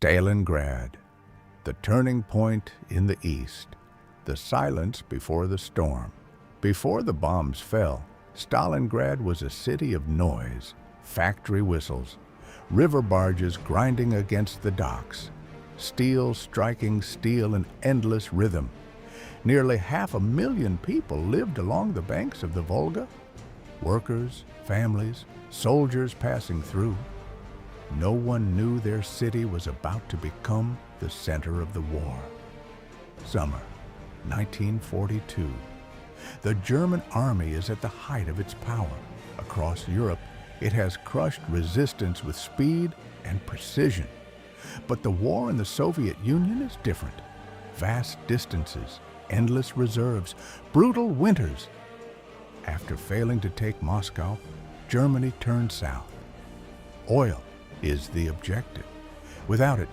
Stalingrad, the turning point in the east, the silence before the storm. Before the bombs fell, Stalingrad was a city of noise, factory whistles, river barges grinding against the docks, steel striking steel in endless rhythm. Nearly 500,000 people lived along the banks of the Volga. Workers, families, soldiers passing through. No one knew their city was about to become the center of the war. Summer, 1942. The German army is at the height of its power. Across Europe, it has crushed resistance with speed and precision. But the war in the Soviet Union is different. Vast distances, endless reserves, brutal winters. After failing to take Moscow, Germany turned south. Oil is the objective. Without it,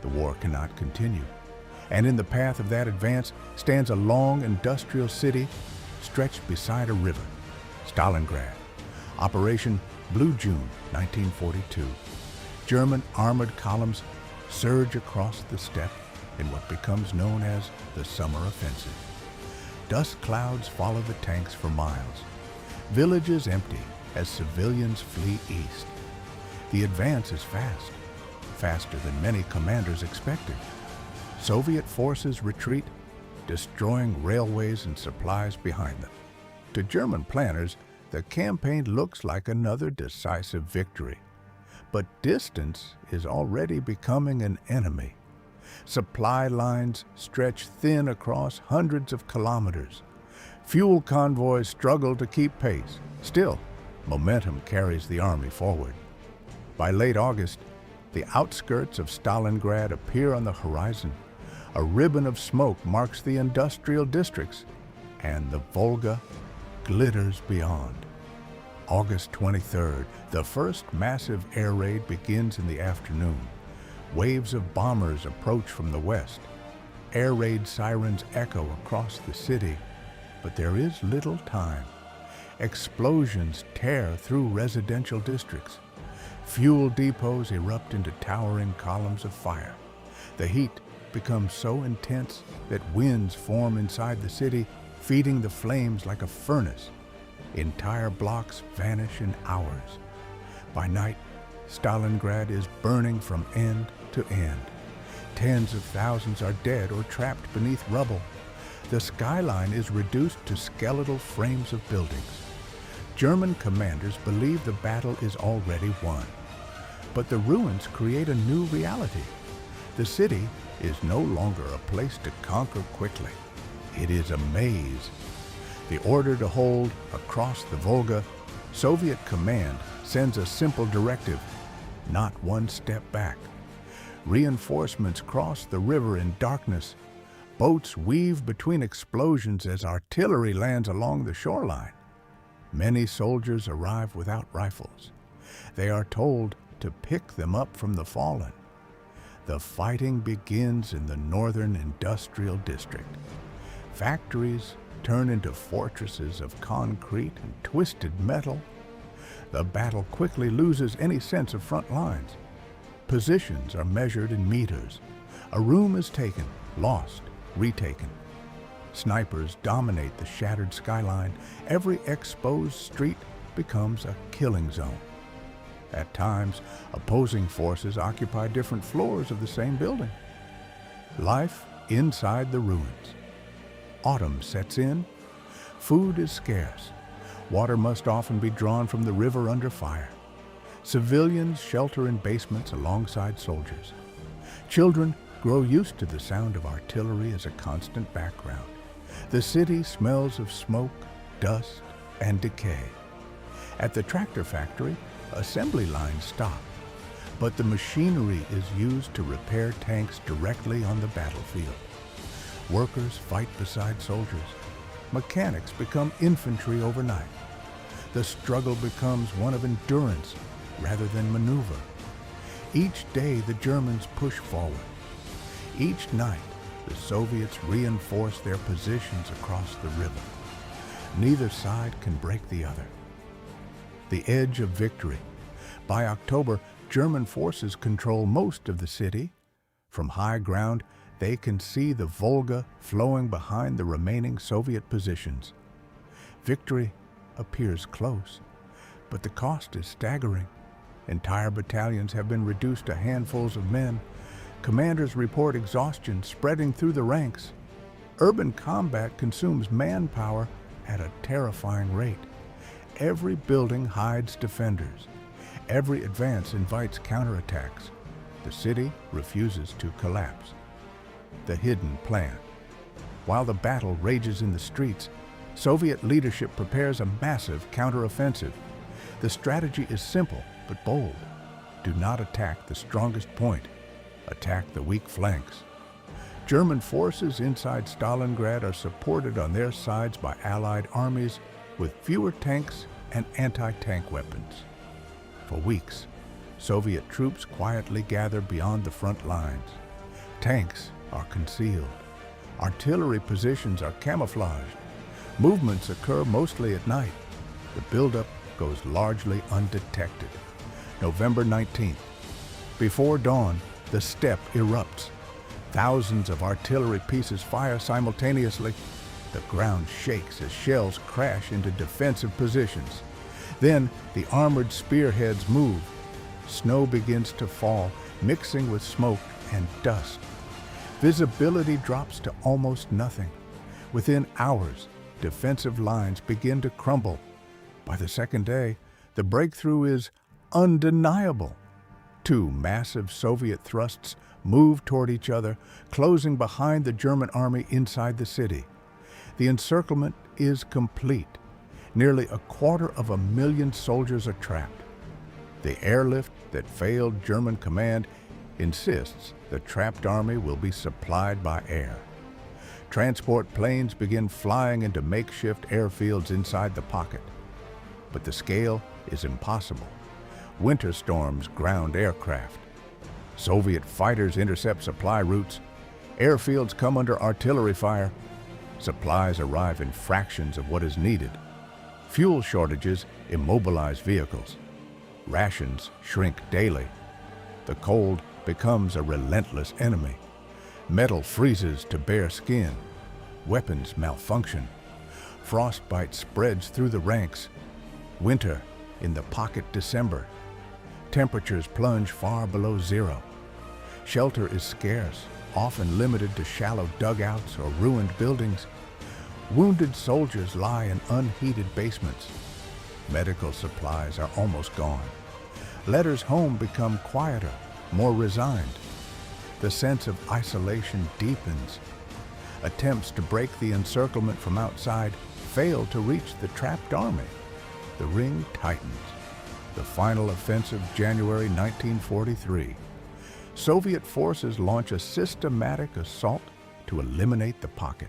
the war cannot continue. And in the path of that advance stands a long industrial city stretched beside a river, Stalingrad. Operation Blue June, 1942. German armored columns surge across the steppe in what becomes known as the Summer Offensive. Dust clouds follow the tanks for miles. Villages empty as civilians flee east. The advance is fast, faster than many commanders expected. Soviet forces retreat, destroying railways and supplies behind them. To German planners, the campaign looks like another decisive victory. But distance is already becoming an enemy. Supply lines stretch thin across hundreds of kilometers. Fuel convoys struggle to keep pace. Still, momentum carries the army forward. By late August, the outskirts of Stalingrad appear on the horizon. A ribbon of smoke marks the industrial districts, and the Volga glitters beyond. August 23rd, the first massive air raid begins in the afternoon. Waves of bombers approach from the west. Air raid sirens echo across the city, but there is little time. Explosions tear through residential districts. Fuel depots erupt into towering columns of fire. The heat becomes so intense that winds form inside the city, feeding the flames like a furnace. Entire blocks vanish in hours. By night, Stalingrad is burning from end to end. Tens of thousands are dead or trapped beneath rubble. The skyline is reduced to skeletal frames of buildings. German commanders believe the battle is already won. But the ruins create a new reality. The city is no longer a place to conquer quickly. It is a maze. The order to hold across the Volga, Soviet command sends a simple directive: not one step back. Reinforcements cross the river in darkness. Boats weave between explosions as artillery lands along the shoreline. Many soldiers arrive without rifles. They are told to pick them up from the fallen. The fighting begins in the northern industrial district. Factories turn into fortresses of concrete and twisted metal. The battle quickly loses any sense of front lines. Positions are measured in meters. A room is taken, lost, retaken. Snipers dominate the shattered skyline. Every exposed street becomes a killing zone. At times, opposing forces occupy different floors of the same building. Life inside the ruins. Autumn sets in. Food is scarce. Water must often be drawn from the river under fire. Civilians shelter in basements alongside soldiers. Children grow used to the sound of artillery as a constant background. The city smells of smoke, dust, and decay. At the tractor factory, assembly lines stop, but the machinery is used to repair tanks directly on the battlefield. Workers fight beside soldiers. Mechanics become infantry overnight. The struggle becomes one of endurance rather than maneuver. Each day the Germans push forward. Each night the Soviets reinforce their positions across the river. Neither side can break the other. The edge of victory. By October, German forces control most of the city, From high ground, they can see the Volga flowing behind the remaining Soviet positions. Victory appears close, but the cost is staggering. Entire battalions have been reduced to handfuls of men. Commanders report exhaustion spreading through the ranks. Urban combat consumes manpower at a terrifying rate. Every building hides defenders. Every advance invites counterattacks. The city refuses to collapse. The hidden plan. While the battle rages in the streets, Soviet leadership prepares a massive counteroffensive. The strategy is simple but bold. Do not attack the strongest point. Attack the weak flanks. German forces inside Stalingrad are supported on their sides by Allied armies with fewer tanks and anti-tank weapons. For weeks, Soviet troops quietly gather beyond the front lines. Tanks are concealed. Artillery positions are camouflaged. Movements occur mostly at night. The buildup goes largely undetected. November 19th. Before dawn, the steppe erupts. Thousands of artillery pieces fire simultaneously. The ground shakes as shells crash into defensive positions. Then the armored spearheads move. Snow begins to fall, mixing with smoke and dust. Visibility drops to almost nothing. Within hours, defensive lines begin to crumble. By the second day, the breakthrough is undeniable. Two massive Soviet thrusts move toward each other, closing behind the German army inside the city. The encirclement is complete. Nearly 250,000 soldiers are trapped. The airlift that failed German command insists the trapped army will be supplied by air. Transport planes begin flying into makeshift airfields inside the pocket. But the scale is impossible. Winter storms ground aircraft. Soviet fighters intercept supply routes. Airfields come under artillery fire. Supplies arrive in fractions of what is needed. Fuel shortages immobilize vehicles. Rations shrink daily. The cold becomes a relentless enemy. Metal freezes to bare skin. Weapons malfunction. Frostbite spreads through the ranks. Winter in the pocket December. Temperatures plunge far below zero. Shelter is scarce, often limited to shallow dugouts or ruined buildings. Wounded soldiers lie in unheated basements. Medical supplies are almost gone. Letters home become quieter, more resigned. The sense of isolation deepens. Attempts to break the encirclement from outside fail to reach the trapped army. The ring tightens. The final offensive, January 1943. Soviet forces launch a systematic assault to eliminate the pocket.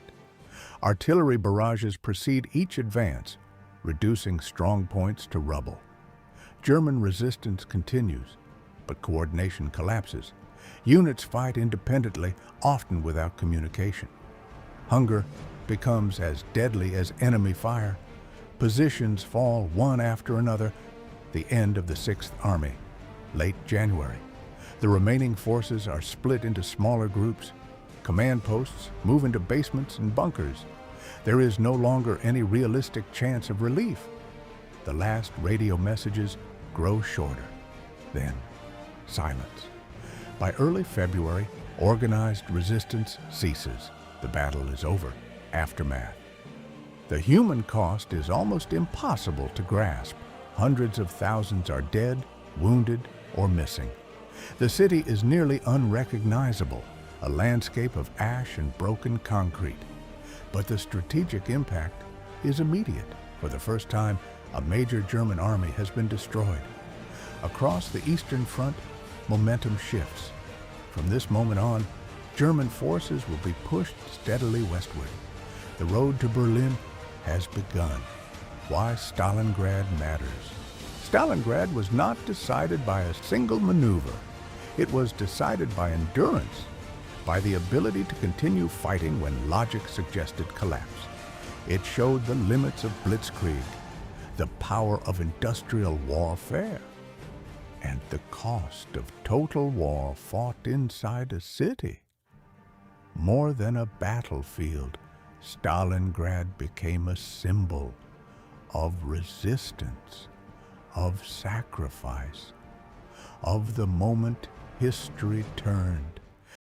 Artillery barrages precede each advance, reducing strong points to rubble. German resistance continues, but coordination collapses. Units fight independently, often without communication. Hunger becomes as deadly as enemy fire. Positions fall one after another. The end of the 6th Army, late January. The remaining forces are split into smaller groups. Command posts move into basements and bunkers. There is no longer any realistic chance of relief. The last radio messages grow shorter. Then, silence. By early February, organized resistance ceases. The battle is over. Aftermath. The human cost is almost impossible to grasp. Hundreds of thousands are dead, wounded, or missing. The city is nearly unrecognizable, a landscape of ash and broken concrete. But the strategic impact is immediate. For the first time, a major German army has been destroyed. Across the Eastern Front, momentum shifts. From this moment on, German forces will be pushed steadily westward. The road to Berlin has begun. Why Stalingrad matters. Stalingrad was not decided by a single maneuver. It was decided by endurance, by the ability to continue fighting when logic suggested collapse. It showed the limits of blitzkrieg, the power of industrial warfare. and the cost of total war fought inside a city. More than a battlefield, Stalingrad became a symbol of resistance, of sacrifice, of the moment history turned